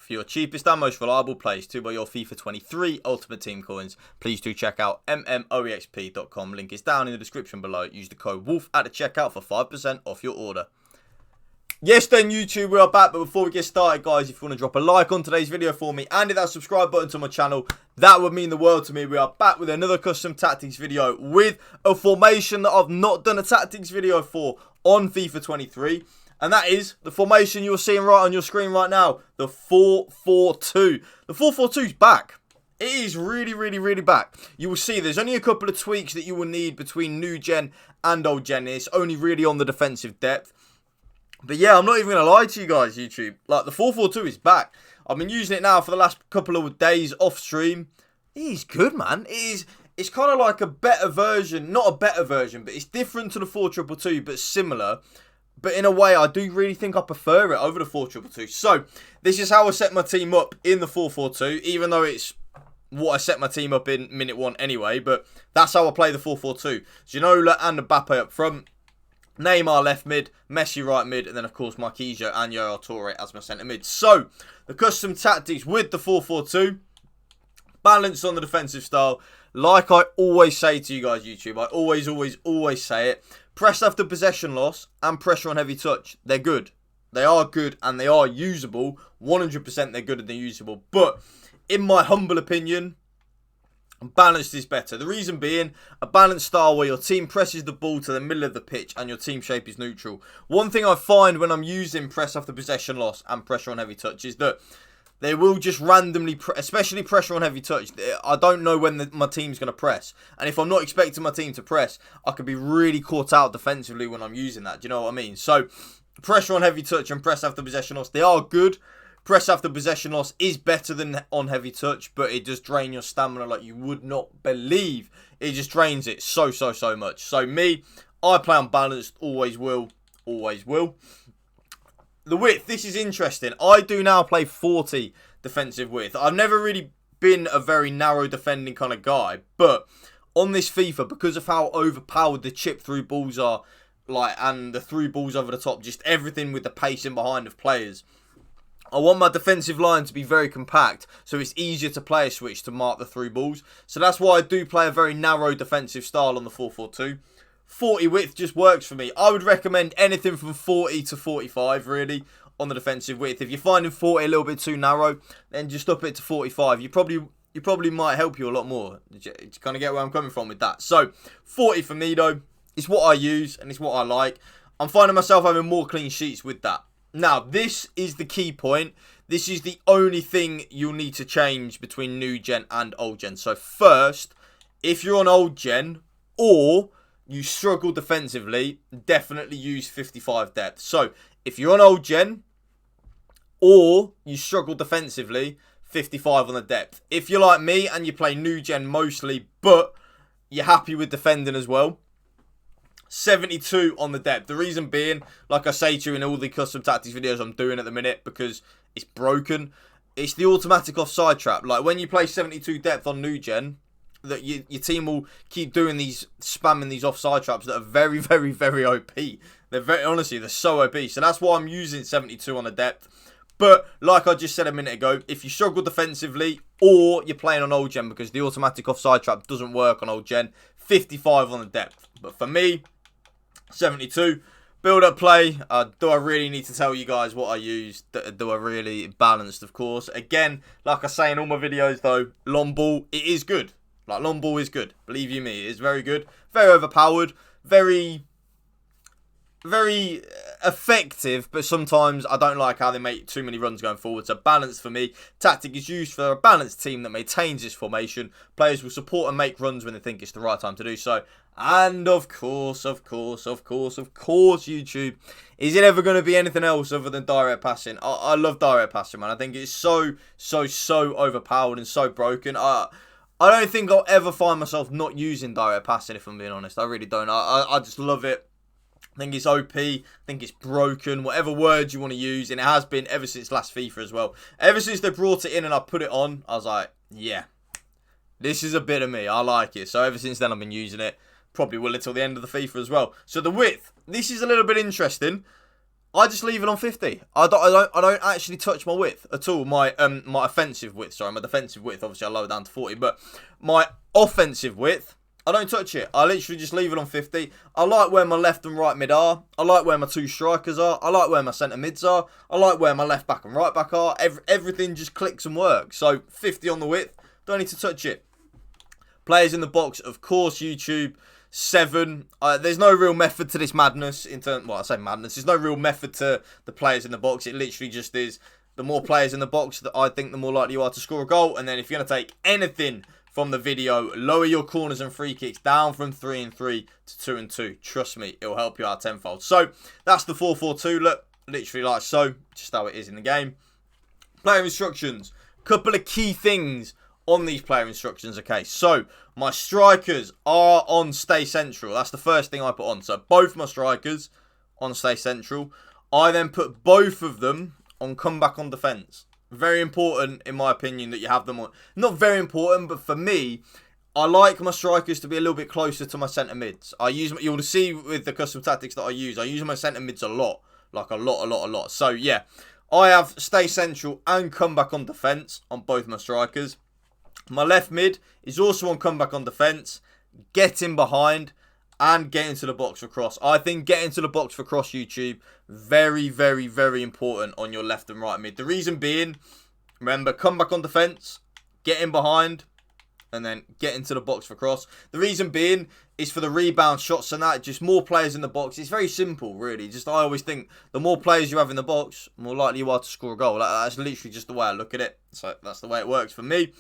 For your cheapest and most reliable place to buy your FIFA 23 Ultimate Team coins, please do check out mmoexp.com. Link is down in the description below. Use the code WOLF at the checkout for 5% off your order. Yes then YouTube, we are back, but before we get started guys, if you want to drop a like on today's video for me and hit that subscribe button to my channel, that would mean the world to me. We are back with another custom tactics video with a formation that I've not done a tactics video for on FIFA 23. And that is the formation you're seeing right on your screen right now, the 4-4-2. The 4-4-2 is back. It is really back. You will see there's only a couple of tweaks that you will need between new gen and old gen. It's only really on the defensive depth. But yeah, I'm not even going to lie to you guys, YouTube. Like, the 4-4-2 is back. I've been using it now for the last couple of days off stream. It is good, man. It's kind of like a better version. Not a better version, but it's different to the 4-2-2, but similar. But in a way, I do really think I prefer it over the 4-2-2. So, this is how I set my team up in the 4-4-2, even though it's what I set my team up in minute 1 anyway. But that's how I play the 4-4-2. Ginola and Mbappe up front. Neymar left mid, Messi right mid, and then of course Marquinhos and Yaya Toure as my centre mid. So, the custom tactics with the 4-4-2, balance on the defensive style. Like I always say to you guys, YouTube, I always say it. Press after possession loss and pressure on heavy touch. They're good. They are good and they are usable. 100% they're good and they're usable. But, in my humble opinion, balanced is better. The reason being, a balanced style where your team presses the ball to the middle of the pitch and your team shape is neutral. One thing I find when I'm using press after possession loss and pressure on heavy touch is that they will just randomly, especially pressure on heavy touch. I don't know when my team's going to press. And if I'm not expecting my team to press, I could be really caught out defensively when I'm using that. Do you know what I mean? So, pressure on heavy touch and press after possession loss, they are good. Press after possession loss is better than on heavy touch, but it does drain your stamina like you would not believe. It just drains it so much. So me, I play unbalanced, always will. The width, this is interesting. I do now play 40 defensive width. I've never really been a very narrow defending kind of guy, but on this FIFA, because of how overpowered the chip through balls are, and the through balls over the top, just everything with the pace in behind of players, I want my defensive line to be very compact, so it's easier to play a switch to mark the through balls. So that's why I do play a very narrow defensive style on the 4-4-2. 40 width just works for me. I would recommend anything from 40 to 45, really, on the defensive width. If you're finding 40 a little bit too narrow, then just up it to 45. You probably might help you a lot more. Do you kind of get where I'm coming from with that? So, 40 for me, though, is what I use, and it's what I like. I'm finding myself having more clean sheets with that. Now, this is the key point. This is the only thing you'll need to change between new gen and old gen. So first, if you're on old gen or you struggle defensively, definitely use 55 depth. So if you're on old gen or you struggle defensively, 55 on the depth. If you're like me and you play new gen mostly, but you're happy with defending as well, 72 on the depth. The reason being, like I say to you in all the custom tactics videos I'm doing at the minute, because it's broken, it's the automatic offside trap. Like when you play 72 depth on new gen, that your team will keep doing spamming these offside traps that are very OP. Honestly, they're so OP. So that's why I'm using 72 on the depth. But like I just said a minute ago, if you struggle defensively or you're playing on old gen because the automatic offside trap doesn't work on old gen, 55 on the depth. But for me, 72. Build up play. Do I really need to tell you guys what I use? Do I really? Balanced, of course. Again, like I say in all my videos though, long ball, it is good. Like, long ball is good. Believe you me, it is very good. Very overpowered. Very effective, but sometimes I don't like how they make too many runs going forward. So balance for me. Tactic is used for a balanced team that maintains this formation. Players will support and make runs when they think it's the right time to do so. And of course, YouTube, is it ever going to be anything else other than direct passing? I love direct passing, man. I think it's so overpowered and so broken. I don't think I'll ever find myself not using direct passing, if I'm being honest. I really don't. I just love it. I think it's OP. I think it's broken. Whatever words you want to use. And it has been ever since last FIFA as well. Ever since they brought it in and I put it on, I was like, yeah, this is a bit of me. I like it. So ever since then, I've been using it. Probably will until the end of the FIFA as well. So the width. This is a little bit interesting. I just leave it on 50. I don't actually touch my width at all. My offensive width, sorry, my defensive width. Obviously, I lower down to 40, but my offensive width, I don't touch it. I literally just leave it on 50. I like where my left and right mid are. I like where my two strikers are. I like where my centre mids are. I like where my left back and right back are. Everything just clicks and works. So 50 on the width. Don't need to touch it. Players in the box, of course, YouTube. 7. There's no real method to this madness. Well, I say madness. There's no real method to the players in the box. It literally just is the more players in the box that I think the more likely you are to score a goal. And then if you're going to take anything from the video, lower your corners and free kicks down from 3 and 3 to 2 and 2. Trust me, it'll help you out tenfold. So that's the 4-4-2. Look, literally like so. Just how it is in the game. Player instructions. Couple of key things on these player instructions. Okay, so my strikers are on stay central. That's the first thing I put on. So both my strikers on stay central. I then put both of them on comeback on defence. Very important, in my opinion, that you have them on. Not very important, but for me, I like my strikers to be a little bit closer to my centre mids. You'll see with the custom tactics that I use my centre mids a lot. Like a lot. So yeah, I have stay central and comeback on defence on both my strikers. My left mid is also on comeback on defence, getting behind, and getting to the box for cross. I think getting to the box for cross, YouTube, very, very, very important on your left and right mid. The reason being, remember, comeback on defence, getting behind, and then getting to the box for cross. The reason being is for the rebound shots and that, just more players in the box. It's very simple, really. Just I always think the more players you have in the box, the more likely you are to score a goal. That's literally just the way I look at it. So that's the way it works for me.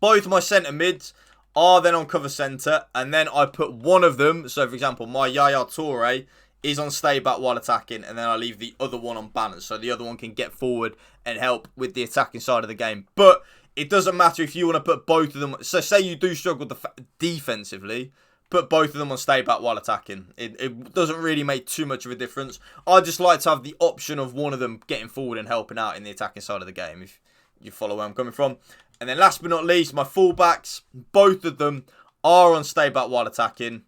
Both my centre mids are then on cover centre, and then I put one of them, so for example, my Yaya Toure is on stay back while attacking, and then I leave the other one on balance, so the other one can get forward and help with the attacking side of the game. But it doesn't matter if you want to put both of them, so say you do struggle defensively, put both of them on stay back while attacking. It doesn't really make too much of a difference. I just like to have the option of one of them getting forward and helping out in the attacking side of the game, if you follow where I'm coming from. And then last but not least, my fullbacks, both of them are on stay back while attacking.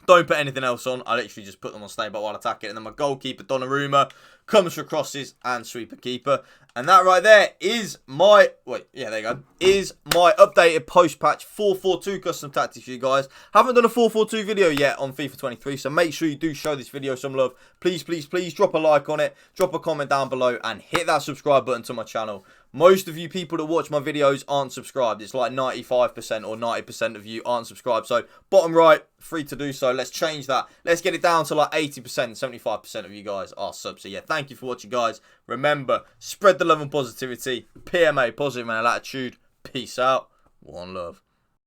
Don't put anything else on. I literally just put them on stay back while attacking. And then my goalkeeper, Donnarumma, comes for crosses and sweeper keeper. And that right there is my... Wait, yeah, there you go. Is my updated post-patch 4-4-2 custom tactics for you guys. Haven't done a 4-4-2 video yet on FIFA 23. So make sure you do show this video some love. Please, please, please drop a like on it. Drop a comment down below. And hit that subscribe button to my channel. Most of you people that watch my videos aren't subscribed. It's like 95% or 90% of you aren't subscribed. So bottom right, free to do so. Let's change that. Let's get it down to like 80%, 75% of you guys are subs. So yeah, thank you for watching, guys. Remember, spread the love and positivity. PMA, positive mental attitude. Peace out. One love.